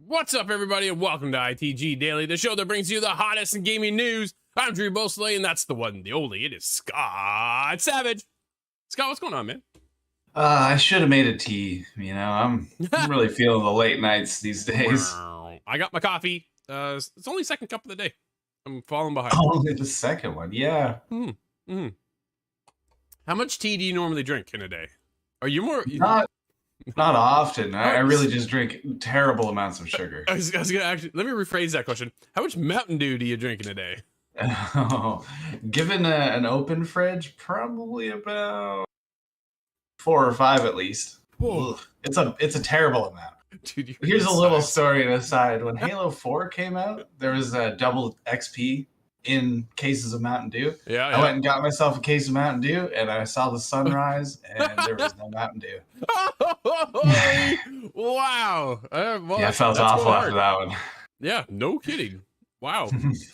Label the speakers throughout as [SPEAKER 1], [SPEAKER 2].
[SPEAKER 1] What's up, everybody, and welcome to ITG Daily, the show that brings you the hottest in gaming news. I'm Drew Bosley, and that's the one, the only. It is Scott Savage. Scott, what's going on, man?
[SPEAKER 2] I should have made a tea. I'm really feeling the late nights these days.
[SPEAKER 1] I got my coffee. It's only second cup of the day. I'm falling behind.
[SPEAKER 2] Only the second one, yeah.
[SPEAKER 1] How much tea do you normally drink in a day? Are you more?
[SPEAKER 2] Not often. I really just drink terrible amounts of sugar.
[SPEAKER 1] I was gonna actually let me rephrase that question. How much Mountain Dew do you drink in a day?
[SPEAKER 2] Given an open fridge, probably about 4 or 5 at least. It's a terrible amount.
[SPEAKER 1] Dude,
[SPEAKER 2] here's a little story and aside. When Halo 4 came out, there was a double XP in cases of Mountain Dew. I went and got myself a case of Mountain Dew, and I saw the sunrise, and there was no Mountain Dew.
[SPEAKER 1] Wow. Well,
[SPEAKER 2] I felt awful after that one.
[SPEAKER 1] Yeah, no kidding. Wow.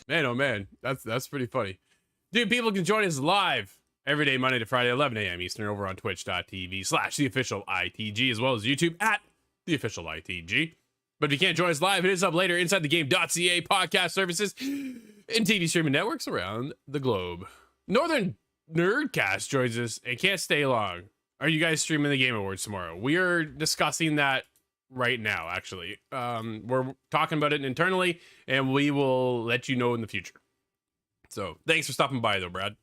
[SPEAKER 1] Man, oh man, that's pretty funny. Dude, people can join us live every day, Monday to Friday, 11 a.m. Eastern, over on twitch.tv/theofficialITG, as well as YouTube at theofficialITG. But if you can't join us live, it is up later inside the game.ca podcast services and TV streaming networks around the globe. Northern Nerdcast joins us and can't stay long. Are you guys streaming the Game Awards tomorrow? We are discussing that right now, actually. We're talking about it internally, and we will let you know in the future. So thanks for stopping by, though, Brad.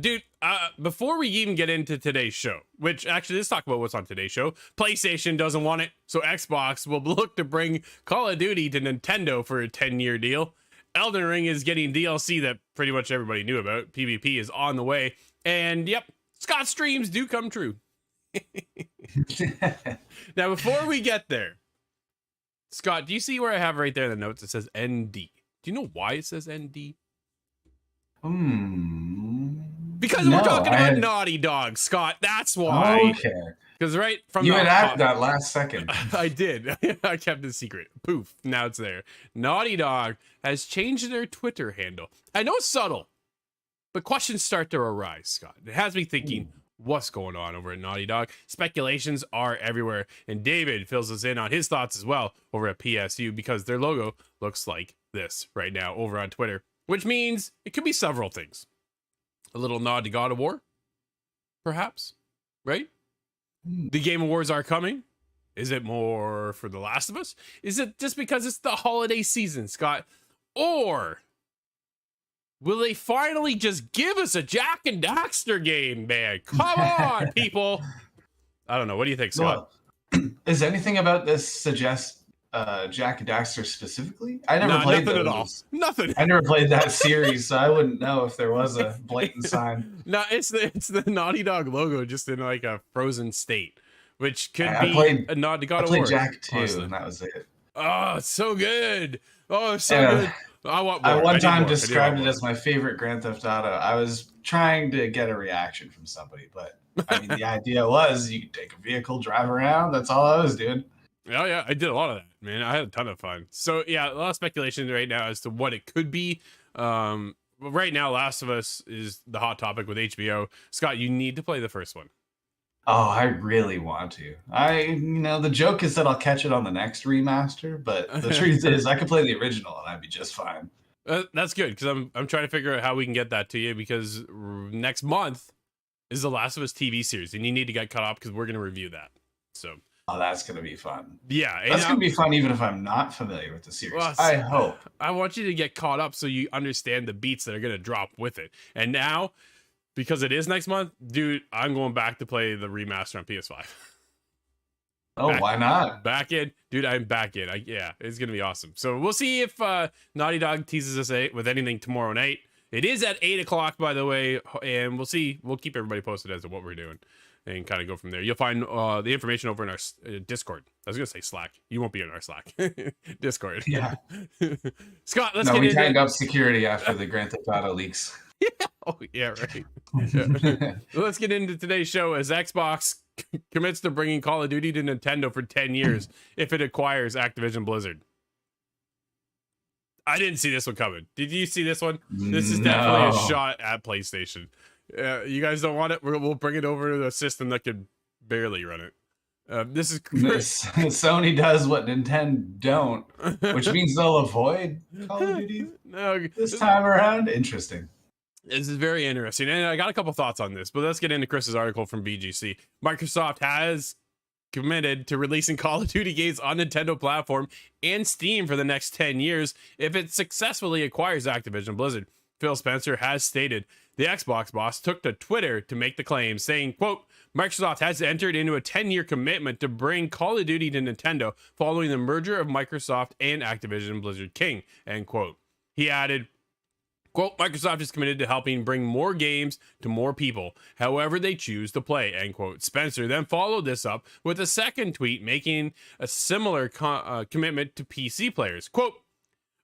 [SPEAKER 1] Dude, before we even get into today's show, which actually, let's talk about what's on today's show. PlayStation doesn't want it, so Xbox will look to bring Call of Duty to Nintendo for a 10-year deal. Elden Ring is getting DLC that pretty much everybody knew about. PvP is on the way. And yep, Scot's dreams do come true. Now, before we get there, Scott, do you see where I have right there in the notes? It says ND. Do you know why it says ND? Because we're talking about Naughty Dog, Scott. That's why.
[SPEAKER 2] Okay.
[SPEAKER 1] Because right from
[SPEAKER 2] you had added that last second.
[SPEAKER 1] I did. I kept it secret. Poof. Now it's there. Naughty Dog has changed their Twitter handle. I know it's subtle, but questions start to arise, Scott. It has me thinking, what's going on over at Naughty Dog? Speculations are everywhere, and David fills us in on his thoughts as well over at PSU, because their logo looks like this right now over on Twitter, which means it could be several things. A little nod to God of War, perhaps, right? The Game Awards are coming. Is it more for The Last of Us? Is it just because it's the holiday season, Scott? Or will they finally just give us a Jack and Daxter game, man? Come on, people. I don't know. What do you think, Scott?
[SPEAKER 2] Well, is anything about this suggest Jack and Daxter specifically? I never played
[SPEAKER 1] nothing at all. Nothing.
[SPEAKER 2] I never played that series, so I wouldn't know if there was a blatant sign.
[SPEAKER 1] No, it's the Naughty Dog logo just in like a frozen state, which could be a nod to God of War.
[SPEAKER 2] I played Jack 2, and that was it.
[SPEAKER 1] Oh, it's so good. Oh, it's so good. I want more.
[SPEAKER 2] I one time described it as my favorite Grand Theft Auto. I was trying to get a reaction from somebody, but I mean, the idea was you could take a vehicle, drive around. That's all I was doing.
[SPEAKER 1] Oh, yeah, I did a lot of that, man. I had a ton of fun. So, yeah, a lot of speculation right now as to what it could be. Right now, Last of Us is the hot topic with HBO. Scott, you need to play the first one.
[SPEAKER 2] Oh, I really want to. The joke is that I'll catch it on the next remaster, but the truth is I could play the original and I'd be just fine.
[SPEAKER 1] That's good, because I'm trying to figure out how we can get that to you, because next month is the Last of Us TV series, and you need to get caught up because we're going to review that. So...
[SPEAKER 2] Oh, that's going to be fun.
[SPEAKER 1] Yeah.
[SPEAKER 2] That's going to be fun even if I'm not familiar with the series. Well, I hope.
[SPEAKER 1] I want you to get caught up so you understand the beats that are going to drop with it. And now, because it is next month, dude, I'm going back to play the remaster on PS5.
[SPEAKER 2] Oh, why not?
[SPEAKER 1] Back in. Dude, I'm back in. Yeah, it's going to be awesome. So we'll see if Naughty Dog teases us with anything tomorrow night. It is at 8 o'clock, by the way, and we'll see. We'll keep everybody posted as to what we're doing and kind of go from there. You'll find the information over in our Discord. I was going to say Slack. You won't be in our Slack. Discord.
[SPEAKER 2] Yeah.
[SPEAKER 1] Scott, let's get into it.
[SPEAKER 2] We tightened up security after the Grand Theft Auto leaks.
[SPEAKER 1] Yeah. Oh, yeah, right. Yeah. Let's get into today's show as Xbox commits to bringing Call of Duty to Nintendo for 10 years if it acquires Activision Blizzard. I didn't see this one coming. Did you see this one? This is definitely a shot at PlayStation. You guys don't want it? We'll bring it over to the system that could barely run it. This is
[SPEAKER 2] Sony does what Nintendo don't, which means they'll avoid Call of Duty this time around. Interesting.
[SPEAKER 1] This is very interesting, and I got a couple thoughts on this, but let's get into Chris's article from BGC. Microsoft has committed to releasing Call of Duty games on Nintendo platform and Steam for the next 10 years if it successfully acquires Activision Blizzard. Phil Spencer has stated the Xbox boss took to Twitter to make the claim, saying, quote, Microsoft has entered into a 10-year commitment to bring Call of Duty to Nintendo following the merger of Microsoft and Activision Blizzard King, end quote. He added, quote, Microsoft is committed to helping bring more games to more people, however they choose to play, end quote. Spencer then followed this up with a second tweet making a similar commitment to PC players. Quote,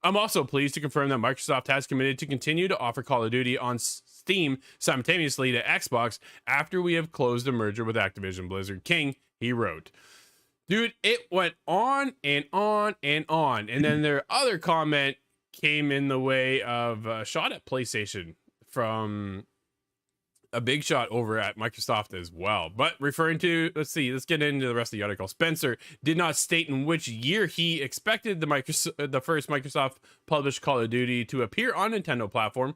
[SPEAKER 1] I'm also pleased to confirm that Microsoft has committed to continue to offer Call of Duty on Steam simultaneously to Xbox after we have closed the merger with Activision Blizzard King, he wrote. Dude, it went on and on and on. And then their other comment came in the way of a shot at PlayStation from a big shot over at Microsoft as well. But referring to, let's get into the rest of the article. Spencer did not state in which year he expected the first Microsoft published Call of Duty to appear on Nintendo platform.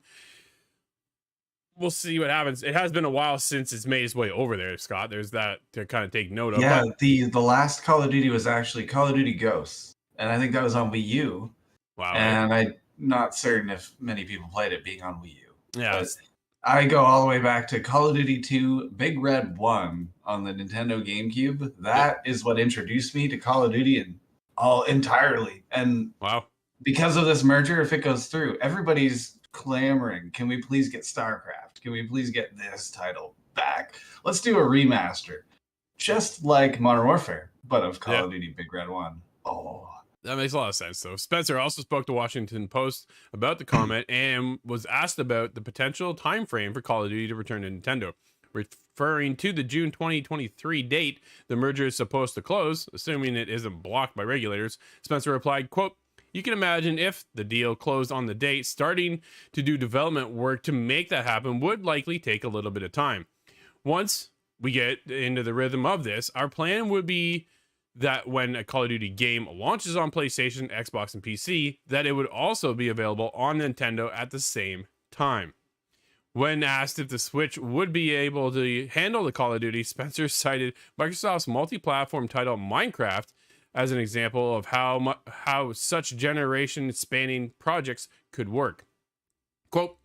[SPEAKER 1] We'll see what happens. It has been a while since it's made its way over there, Scott. There's that to kind of take note of.
[SPEAKER 2] Yeah, the last Call of Duty was actually Call of Duty Ghosts, and I think that was on Wii U.
[SPEAKER 1] Wow.
[SPEAKER 2] And I'm not certain if many people played it being on Wii U.
[SPEAKER 1] Yeah.
[SPEAKER 2] I go all the way back to Call of Duty 2 Big Red 1 on the Nintendo GameCube. That is what introduced me to Call of Duty entirely. And
[SPEAKER 1] wow,
[SPEAKER 2] because of this merger, if it goes through, everybody's clamoring, can we please get StarCraft? Can we please get this title back? Let's do a remaster. Just like Modern Warfare, but of Call of Duty Big Red 1. Oh,
[SPEAKER 1] that makes a lot of sense, though. Spencer also spoke to Washington Post about the comment and was asked about the potential time frame for Call of Duty to return to Nintendo. Referring to the June 2023 date the merger is supposed to close, assuming it isn't blocked by regulators, Spencer replied, quote, you can imagine if the deal closed on the date, starting to do development work to make that happen would likely take a little bit of time. Once we get into the rhythm of this, our plan would be that when a Call of Duty game launches on PlayStation, Xbox, and PC, that it would also be available on Nintendo at the same time. When asked if the Switch would be able to handle the Call of Duty, Spencer cited Microsoft's multi-platform title Minecraft as an example of how such generation-spanning projects could work. Quote,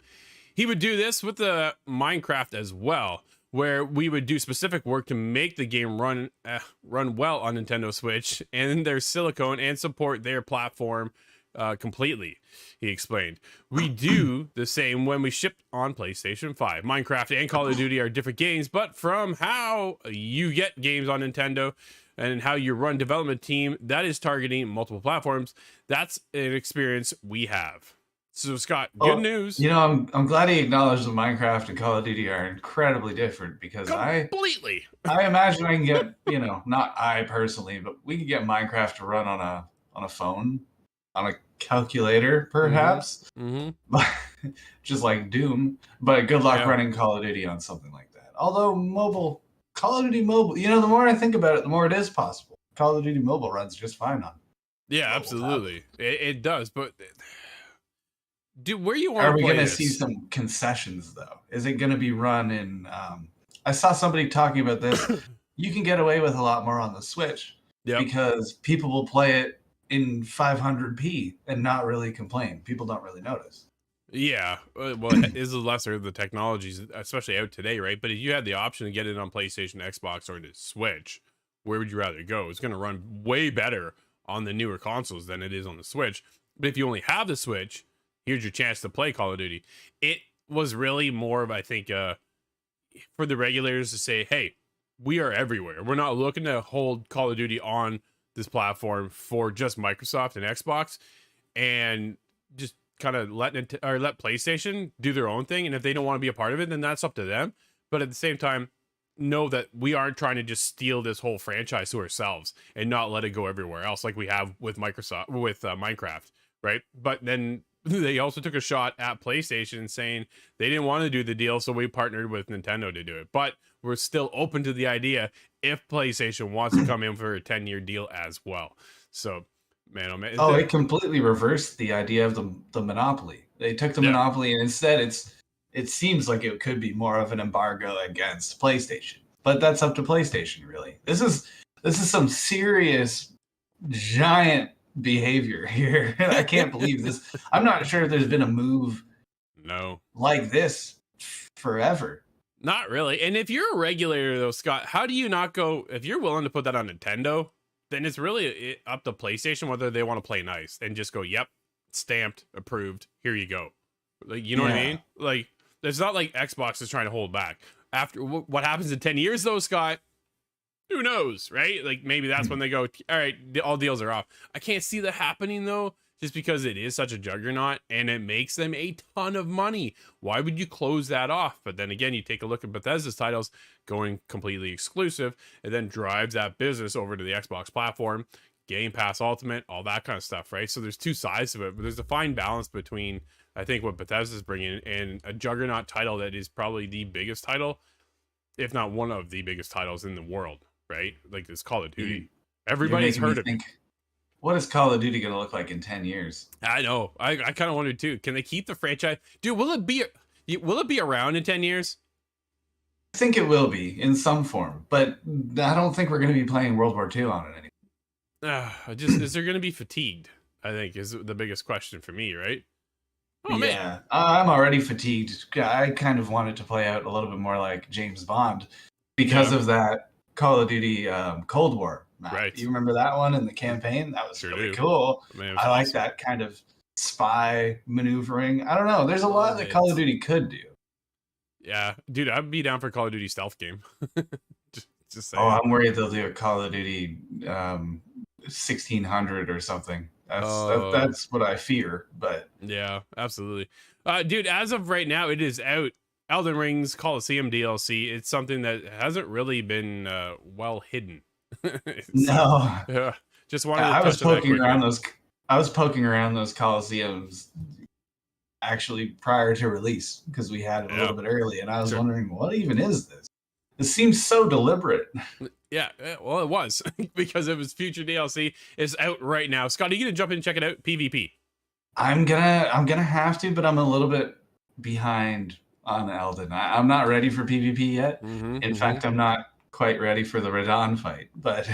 [SPEAKER 1] he would do this with the Minecraft as well, where we would do specific work to make the game run well on Nintendo Switch and their silicone and support their platform completely, he explained. We do the same when we ship on PlayStation 5. Minecraft and Call of Duty are different games, but from how you get games on Nintendo and how you run development team that is targeting multiple platforms, that's an experience we have. So, Scott, good news.
[SPEAKER 2] You know, I'm glad he acknowledged that Minecraft and Call of Duty are incredibly different because I imagine I can get, you know, not I personally, but we could get Minecraft to run on a phone, on a calculator, perhaps, but just like Doom. But good luck running Call of Duty on something like that. Although Call of Duty mobile, you know, the more I think about it, the more it is possible. Call of Duty mobile runs just fine on.
[SPEAKER 1] Yeah, absolutely, it does, but. Dude, where you
[SPEAKER 2] are we going to see some concessions though? Is it going to be run in? I saw somebody talking about this. You can get away with a lot more on the Switch because people will play it in 500p and not really complain. People don't really notice.
[SPEAKER 1] Yeah, well, it is the lesser of the technologies, especially out today, right? But if you had the option to get it on PlayStation, Xbox, or the Switch, where would you rather go? It's going to run way better on the newer consoles than it is on the Switch. But if you only have the Switch, here's your chance to play Call of Duty. It was really more of, I think, for the regulators to say, hey, we are everywhere. We're not looking to hold Call of Duty on this platform for just Microsoft and Xbox, and just kind of let PlayStation do their own thing. And if they don't want to be a part of it, then that's up to them. But at the same time, know that we aren't trying to just steal this whole franchise to ourselves and not let it go everywhere else like we have with Minecraft, right? But then they also took a shot at PlayStation saying they didn't want to do the deal, so we partnered with Nintendo to do it. But we're still open to the idea if PlayStation wants to come in for a 10-year deal as well. So, man, oh man.
[SPEAKER 2] Oh, it completely reversed the idea of the monopoly. They took the monopoly, and instead it seems like it could be more of an embargo against PlayStation. But that's up to PlayStation, really. This is some serious giant behavior here. I can't believe this. I'm not sure there's been a move like this forever.
[SPEAKER 1] Not really. And if you're a regulator though, Scott, how do you not go, if you're willing to put that on Nintendo, then it's really up to PlayStation whether they want to play nice and just go, yep, stamped, approved, here you go. Like, you know what I mean? Like, it's not like Xbox is trying to hold back. After what happens in 10 years though, Scott, who knows, right? Like, maybe that's when they go, all right, all deals are off. I can't see that happening though, just because it is such a juggernaut and it makes them a ton of money. Why would you close that off? But then again, you take a look at Bethesda's titles going completely exclusive, and then drives that business over to the Xbox platform, Game Pass Ultimate, all that kind of stuff, right? So there's two sides to it, but there's a fine balance between, I think, what Bethesda's bringing and a juggernaut title that is probably the biggest title, if not one of the biggest titles in the world, right? Like, it's Call of Duty. Everybody's heard of it.
[SPEAKER 2] What is Call of Duty going to look like in 10 years?
[SPEAKER 1] I know. I kind of wondered too. Can they keep the franchise? Dude, will it be around in 10 years?
[SPEAKER 2] I think it will be in some form, but I don't think we're going to be playing World War II on it anymore.
[SPEAKER 1] Is there going to be fatigued? I think is the biggest question for me, right?
[SPEAKER 2] Oh, yeah, man. I'm already fatigued. I kind of wanted to play out a little bit more like James Bond because of that Call of Duty Cold War map. Right. You remember that one in the campaign? That was really cool. Man, I like that kind of spy maneuvering. I don't know. There's a lot that Call of Duty could do.
[SPEAKER 1] Yeah, dude, I'd be down for Call of Duty stealth game. just saying.
[SPEAKER 2] Oh, I'm worried they'll do a Call of Duty 1600 or something. That's what I fear. But
[SPEAKER 1] yeah, absolutely, dude. As of right now, it is out. Elden Ring's Coliseum DLC. It's something that hasn't really been well hidden.
[SPEAKER 2] No,
[SPEAKER 1] just wanted.
[SPEAKER 2] I was poking around those. I was poking around those Coliseums actually prior to release because we had it a little bit early, and I was wondering, what even is this? It seems so deliberate.
[SPEAKER 1] Yeah, well, it was because it was future DLC. It's out right now. Scott, are you gonna jump in and check it out? PvP.
[SPEAKER 2] I'm gonna have to, but I'm a little bit behind on Elden. I'm not ready for PvP yet. In fact, I'm not quite ready for the Radon fight. But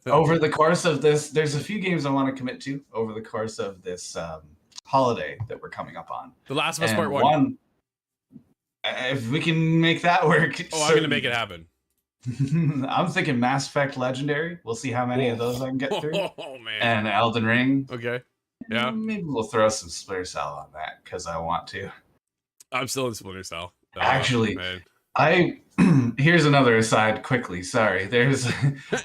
[SPEAKER 2] over the course of this, there's a few games I want to commit to over the course of this holiday that we're coming up on.
[SPEAKER 1] The Last of Us Part 1.
[SPEAKER 2] If we can make that work.
[SPEAKER 1] I'm going to make it happen.
[SPEAKER 2] I'm thinking Mass Effect Legendary. We'll see how many of those I can get through.
[SPEAKER 1] Oh, man.
[SPEAKER 2] And Elden Ring.
[SPEAKER 1] Okay. Yeah.
[SPEAKER 2] Maybe we'll throw some Splinter Cell on that because I want to.
[SPEAKER 1] I'm still in Splinter Cell.
[SPEAKER 2] Actually, here's another aside quickly. Sorry.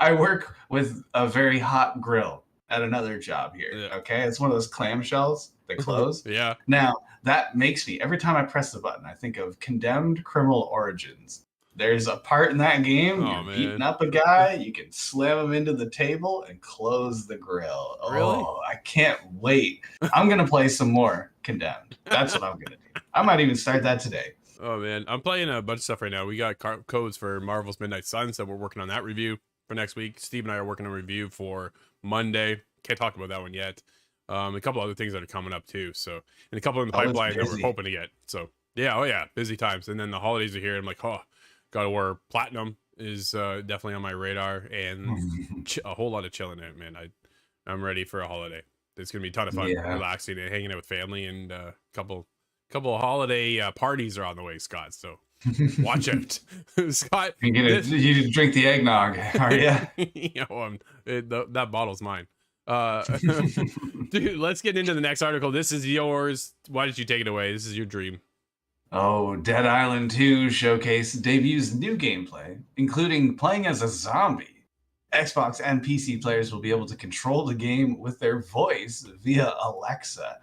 [SPEAKER 2] I work with a very hot grill at another job here. Yeah. Okay. It's one of those clamshells that close.
[SPEAKER 1] Yeah.
[SPEAKER 2] Now that makes me, every time I press the button, I think of Condemned Criminal Origins. There's a part in that game, you're beating up a guy, you can slam him into the table and close the grill.
[SPEAKER 1] Really?
[SPEAKER 2] Oh, I can't wait. I'm going to play some more Condemned. That's what I'm going to do. I might even start that today.
[SPEAKER 1] Oh, man. I'm playing a bunch of stuff right now. We got codes for Marvel's Midnight Suns, so we're working on that review for next week. Steve and I are working on a review for Monday. Can't talk about that one yet. A couple other things that are coming up, too. So, and a couple in the pipeline that we're hoping to get. So, yeah. Busy times. And then the holidays are here. I'm like, God of War Platinum is definitely on my radar, and a whole lot of chilling out, man. I'm ready for a holiday. It's gonna be a ton of fun, relaxing and hanging out with family, and a couple of holiday parties are on the way, Scott. So watch out, Scott.
[SPEAKER 2] You drink the eggnog, are you?
[SPEAKER 1] That bottle's mine. Dude, let's get into the next article. This is yours. Why don't you take it away? This is your dream.
[SPEAKER 2] Oh, Dead Island 2 showcase debuts new gameplay, including playing as a zombie. Xbox and PC players will be able to control the game with their voice via Alexa.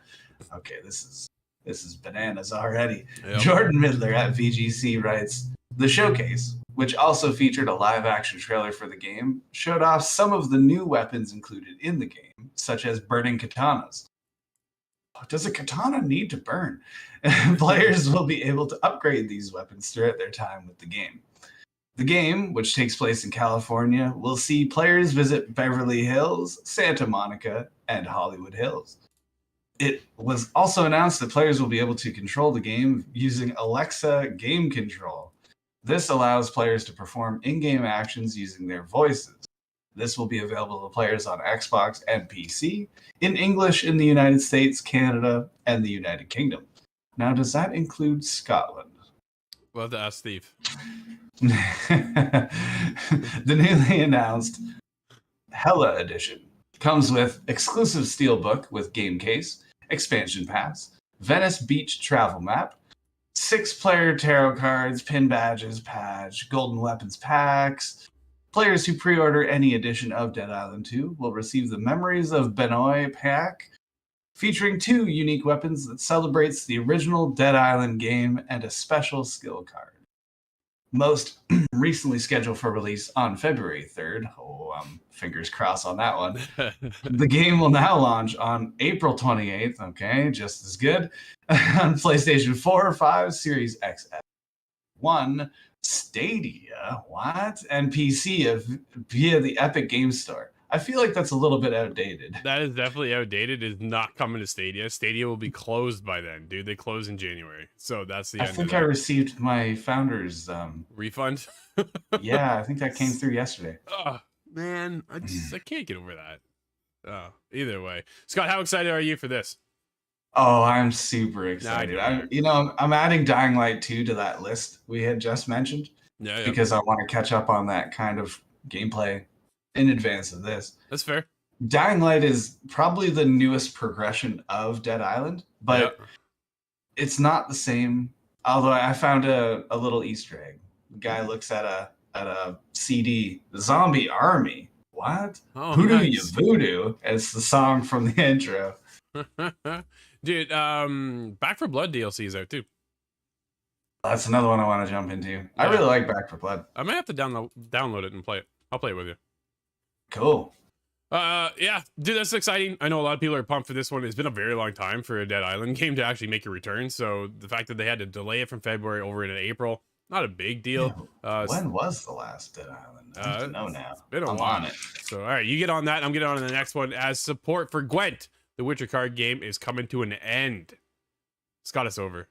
[SPEAKER 2] Okay, this is bananas already. Yep. Jordan Midler at VGC writes, the showcase, which also featured a live-action trailer for the game, showed off some of the new weapons included in the game, such as burning katanas. Does a katana need to burn? Players will be able to upgrade these weapons throughout their time with the game. The game, which takes place in California, will see players visit Beverly Hills, Santa Monica, and Hollywood Hills. It was also announced that players will be able to control the game using Alexa Game Control. This allows players to perform in-game actions using their voices. This will be available to players on Xbox and PC, in English in the United States, Canada, and the United Kingdom. Now, does that include Scotland?
[SPEAKER 1] We'll have to ask Steve.
[SPEAKER 2] The newly announced Hella Edition comes with exclusive steelbook with game case, expansion pass, Venice Beach travel map, 6-player tarot cards, pin badges, patch, golden weapons packs. Players who pre-order any edition of Dead Island 2 will receive the Memories of Benoit pack, featuring 2 unique weapons that celebrates the original Dead Island game and a special skill card. Most recently scheduled for release on February 3rd. Fingers crossed on that one. The game will now launch on April 28th. Okay, just as good. On PlayStation 4, 5, Series XS1, Stadia, what? And PC via the Epic Game Store. I feel like that's a little bit outdated.
[SPEAKER 1] That is definitely outdated. It's not coming to Stadia. Stadia will be closed by then, dude. They close in January. So that's the end.
[SPEAKER 2] I think I received my founder's
[SPEAKER 1] refund.
[SPEAKER 2] Yeah, I think that came through yesterday.
[SPEAKER 1] Oh, man, I can't get over that. Either way. Scott, how excited are you for this?
[SPEAKER 2] Oh, I'm super excited. I'm adding Dying Light 2 to that list we had just mentioned.
[SPEAKER 1] Yeah.
[SPEAKER 2] Because I want to catch up on that kind of gameplay in advance of this.
[SPEAKER 1] That's fair.
[SPEAKER 2] Dying Light is probably the newest progression of Dead Island, but it's not the same. Although I found a little Easter egg. The guy looks at a CD, Zombie Army. What?
[SPEAKER 1] Oh,
[SPEAKER 2] Hoodoo ya voodoo. It's the song from the intro.
[SPEAKER 1] Dude, Back 4 Blood DLC is out too.
[SPEAKER 2] That's another one I want to jump into. Yeah. I really like Back 4 Blood.
[SPEAKER 1] I might have to download it and play it. I'll play it with you.
[SPEAKER 2] Cool.
[SPEAKER 1] Yeah, dude, that's exciting. I know a lot of people are pumped for this one. It's been a very long time for a Dead Island game to actually make a return. So the fact that they had to delay it from February over into April, not a big deal.
[SPEAKER 2] When was the last Dead Island? I have to know now.
[SPEAKER 1] It's been a while. On it. So, all right, you get on that. I'm getting on to the next one. As support for Gwent, the Witcher card game, is coming to an end. Scott, it's over.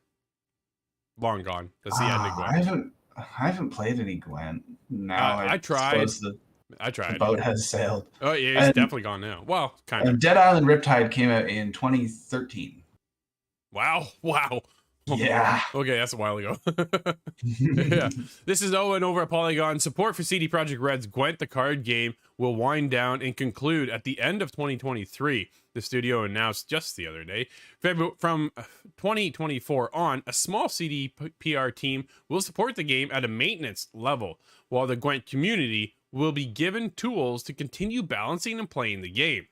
[SPEAKER 1] Long gone. That's the end of Gwent.
[SPEAKER 2] I haven't played any Gwent. Now
[SPEAKER 1] I tried.
[SPEAKER 2] The boat has sailed.
[SPEAKER 1] Oh yeah, it's definitely gone now. Well, kind of.
[SPEAKER 2] Dead Island Riptide came out in 2013.
[SPEAKER 1] Wow.
[SPEAKER 2] Yeah.
[SPEAKER 1] Okay, that's a while ago. Yeah. This is Owen over at Polygon. Support for CD Projekt Red's Gwent the card game will wind down and conclude at the end of 2023. The studio announced just the other day. From 2024 on, a small CD PR team will support the game at a maintenance level, while the Gwent community will be given tools to continue balancing and playing the game.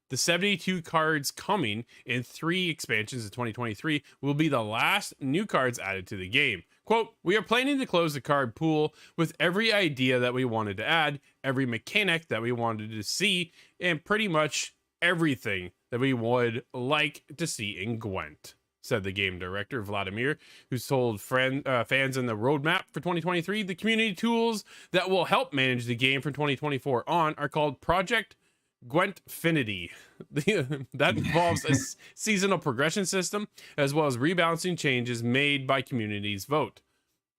[SPEAKER 1] The 72 cards coming in 3 expansions in 2023 will be the last new cards added to the game. Quote, "We are planning to close the card pool with every idea that we wanted to add, every mechanic that we wanted to see, and pretty much everything that we would like to see in Gwent," said the game director, Vladimir, who told fans in the roadmap for 2023. The community tools that will help manage the game from 2024 on are called Project Gwentfinity. That involves a seasonal progression system, as well as rebalancing changes made by community's vote,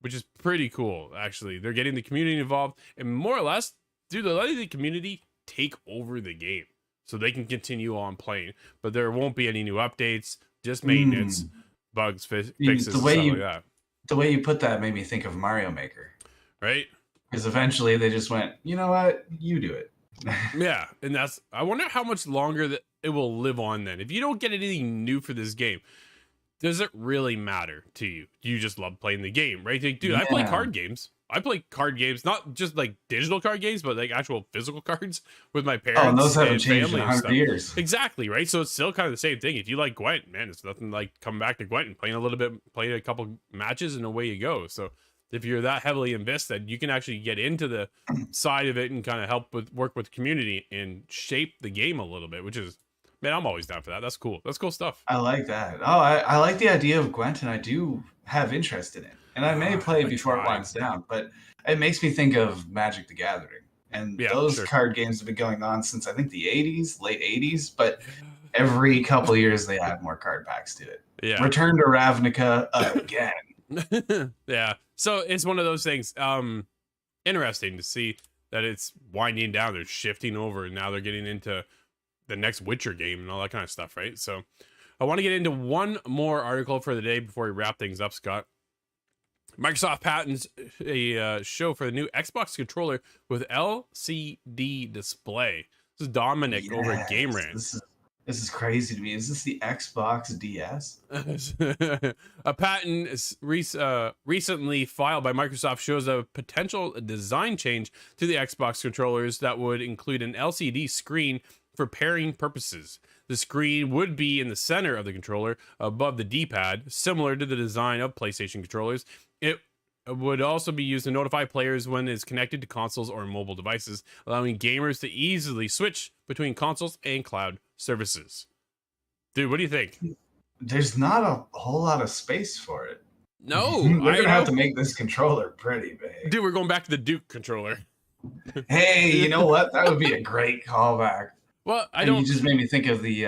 [SPEAKER 1] which is pretty cool, actually. They're getting the community involved, and more or less, dude, they're letting the community take over the game so they can continue on playing. But there won't be any new updates, just maintenance, bugs, fixes, stuff like that.
[SPEAKER 2] The way you put that made me think of Mario Maker.
[SPEAKER 1] Right?
[SPEAKER 2] Because eventually they just went, you know what? You do it.
[SPEAKER 1] Yeah, and I wonder how much longer that it will live on then. If you don't get anything new for this game, does it really matter to you? You just love playing the game, right? Like, dude, I play card games. I play card games, not just like digital card games, but like actual physical cards with my parents.
[SPEAKER 2] Oh, and those haven't changed in 100 years.
[SPEAKER 1] Exactly, right? So it's still kind of the same thing. If you like Gwent, man, it's nothing like coming back to Gwent and playing a little bit, playing a couple matches, and away you go. So if you're that heavily invested, you can actually get into the side of it and kind of work with community and shape the game a little bit, which is, man, I'm always down for that. That's cool. That's cool stuff.
[SPEAKER 2] I like that. Oh, I like the idea of Gwent, and I do have interest in it. And I may play before it winds down, but it makes me think of Magic the Gathering. And those card games have been going on since I think the 80s, late 80s, but every couple years they add more card packs to it.
[SPEAKER 1] Yeah.
[SPEAKER 2] Return to Ravnica again.
[SPEAKER 1] Yeah. So it's one of those things. Interesting to see that it's winding down. They're shifting over, and now they're getting into the next Witcher game and all that kind of stuff, right? So I want to get into one more article for the day before we wrap things up, Scott. Microsoft patents a show for the new Xbox controller with LCD display. This is Dominic over at Game Rant.
[SPEAKER 2] This is crazy to me. Is this the Xbox DS?
[SPEAKER 1] A patent is recently filed by Microsoft shows a potential design change to the Xbox controllers that would include an LCD screen for pairing purposes. The screen would be in the center of the controller above the D-pad, similar to the design of PlayStation controllers. It would also be used to notify players when it's connected to consoles or mobile devices, allowing gamers to easily switch between consoles and cloud services. Dude, what do you think?
[SPEAKER 2] There's not a whole lot of space for it.
[SPEAKER 1] No,
[SPEAKER 2] we're gonna have to make this controller pretty big.
[SPEAKER 1] Dude, we're going back to the Duke controller.
[SPEAKER 2] Hey, you know what? That would be a great callback.
[SPEAKER 1] Well,
[SPEAKER 2] you just made me think of the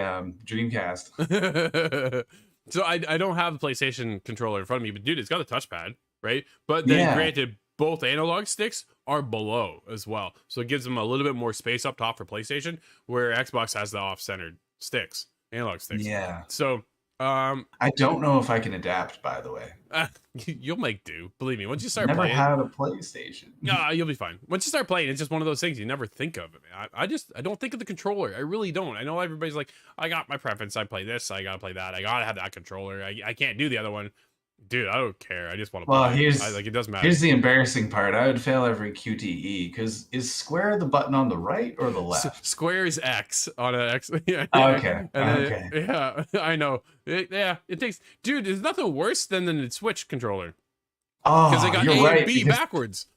[SPEAKER 2] Dreamcast.
[SPEAKER 1] So I don't have a PlayStation controller in front of me, but dude, it's got a touchpad, right? But then granted, both analog sticks are below as well. So it gives them a little bit more space up top for PlayStation, where Xbox has the off-centered sticks, analog sticks.
[SPEAKER 2] Yeah.
[SPEAKER 1] So
[SPEAKER 2] I don't know if I can adapt, by the way.
[SPEAKER 1] You'll make do. Believe me. Once you start
[SPEAKER 2] never
[SPEAKER 1] playing,
[SPEAKER 2] had a PlayStation.
[SPEAKER 1] You'll be fine. Once you start playing, it's just one of those things you never think of. I don't think of the controller. I really don't. I know everybody's like, I got my preference. I play this. I gotta play that. I gotta have that controller. I can't do the other one. Dude, I don't care. I just want to play.
[SPEAKER 2] Well,
[SPEAKER 1] it doesn't matter.
[SPEAKER 2] Here's the embarrassing part. I would fail every QTE because is square the button on the right or the left?
[SPEAKER 1] Square is X on an X. Yeah.
[SPEAKER 2] Okay.
[SPEAKER 1] Yeah, I know. It takes. Dude, there's nothing worse than the Switch controller.
[SPEAKER 2] Oh,
[SPEAKER 1] because they got A and B backwards.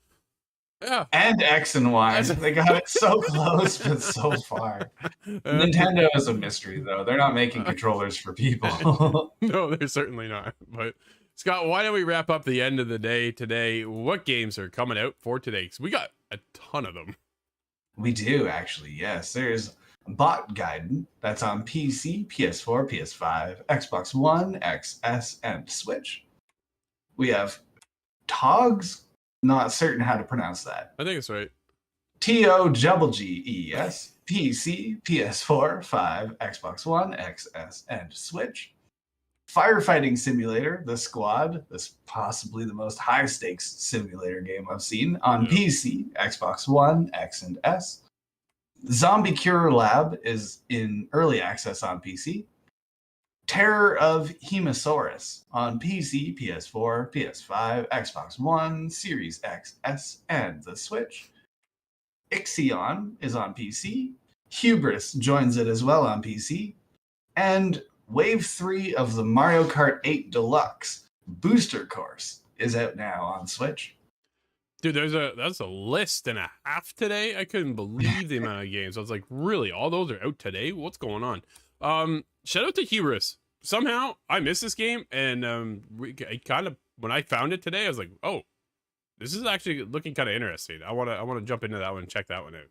[SPEAKER 1] Yeah.
[SPEAKER 2] And X and Y. They got it so close, but so far. Nintendo is a mystery, though. They're not making controllers for people.
[SPEAKER 1] No, they're certainly not. But Scott, why don't we wrap up the end of the day today? What games are coming out for today? Because we got a ton of them.
[SPEAKER 2] We do, actually, yes. There's Bot Gaiden. That's on PC, PS4, PS5, Xbox One, XS, and Switch. We have Togs. Not certain how to pronounce that.
[SPEAKER 1] I think it's right.
[SPEAKER 2] TOGGES. PC, PS4, 5, Xbox One, XS, and Switch. Firefighting Simulator, The Squad. This is possibly the most high-stakes simulator game I've seen on PC, Xbox One, X and S. Zombie Cure Lab is in early access on PC. Terror of Hemosaurus on PC, PS4, PS5, Xbox One, Series X, S, and the Switch. Ixion is on PC. Hubris joins it as well on PC. And Wave 3 of the Mario Kart 8 Deluxe Booster Course is out now on Switch.
[SPEAKER 1] Dude, that's a list and a half today. I couldn't believe the amount of games. I was like, really? All those are out today? What's going on? Shout out to Hubris. Somehow I missed this game, and when I found it today, I was like, oh, this is actually looking kind of interesting. I want to jump into that one and check that one out.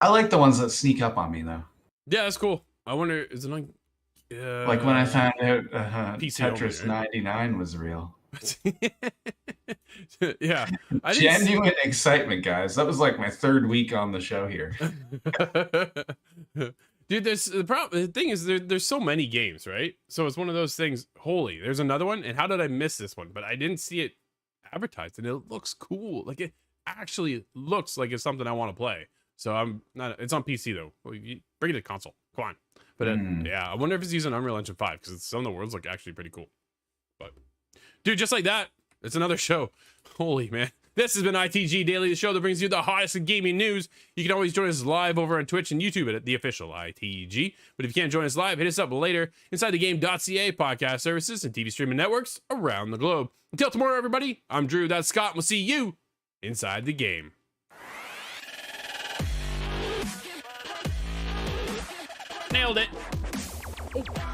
[SPEAKER 2] I like the ones that sneak up on me, though.
[SPEAKER 1] Yeah, that's cool. I wonder, is it on?
[SPEAKER 2] Like when I found out Tetris
[SPEAKER 1] only, right?
[SPEAKER 2] 99 was real.
[SPEAKER 1] Yeah,
[SPEAKER 2] genuine excitement, guys. That was like my third week on the show here.
[SPEAKER 1] Dude, the thing is there's so many games, right? So it's one of those things. Holy, there's another one, and how did I miss this one? But I didn't see it advertised, and it looks cool. Like it actually looks like it's something I want to play. So I'm not. It's on PC though. Bring it to console. Come on. But yeah, I wonder if it's using Unreal Engine 5 because some of the worlds look actually pretty cool. But dude, just like that, it's another show. Holy man. This has been ITG Daily, the show that brings you the hottest in gaming news. You can always join us live over on Twitch and YouTube at the official ITG. But if you can't join us live, hit us up later inside the game.ca podcast services and TV streaming networks around the globe. Until tomorrow, everybody, I'm Drew, that's Scott, and we'll see you inside the game. Nailed it. Oh.